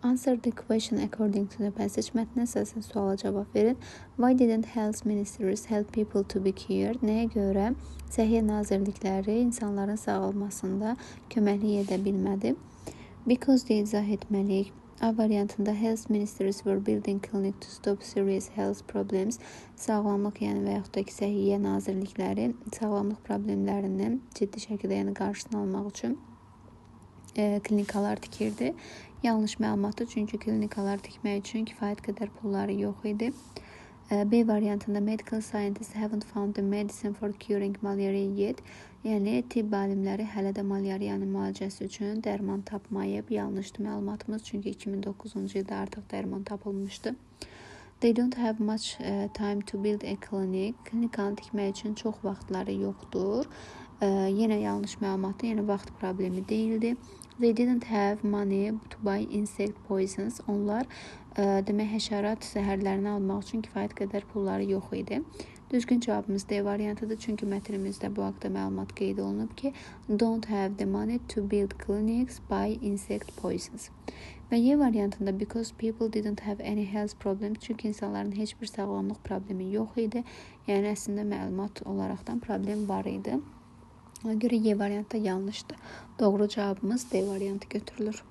Answer the question according to the passage. Mətnə əsasən suala cavab verin. Why didn't health ministries help people to be cured? Nəyə görə Səhiyyə Nazirlikləri insanların sağalmasında köməklik edə bilmədi? Because deyə izah etməliyik. A variantında health ministries were building clinic to stop serious health problems. Sağlamlıq, yəni və yaxud da ki, Səhiyyə Nazirlikləri sağlamlıq problemlərinin ciddi şəkildə qarşısını almaq üçün klinikalar tikirdi. Yanlış məlumatdır, çünki klinikalar tikmək üçün kifayət qədər pulları yox idi. B variantında medical scientists haven't found the medicine for curing malaria yet. Yəni tibb alimləri hələ də malyariyanın müalicəsi üçün dərman tapmayıb. Yanlışdır məlumatımız, çünki 2009-cu ildə artıq dərman tapılmışdı. They don't have much time to build a clinic. Klinikanı tikmək üçün çox vaxtları yoxdur. Yenə yanlış məlumatdır, yəni vaxt problemi deyildi. They didn't have money to buy insect poisons. Onlar demək həşərat zəhərlərini almaq üçün kifayət qədər pulları yox idi. Düzgün cavabımız D variantıdır, çünki mətnimizdə bu haqda məlumat qeyd olunub ki, don't have the money to build clinics buy insect poisons. Və Y variantında because people didn't have any health problems, çünki insanların heç bir sağlamlıq problemi yox idi. Yəni əslində məlumat olaraqdan problem var idi. Ona görə Y variantı yanlışdır. Doğru cavabımız D variantı götürülür.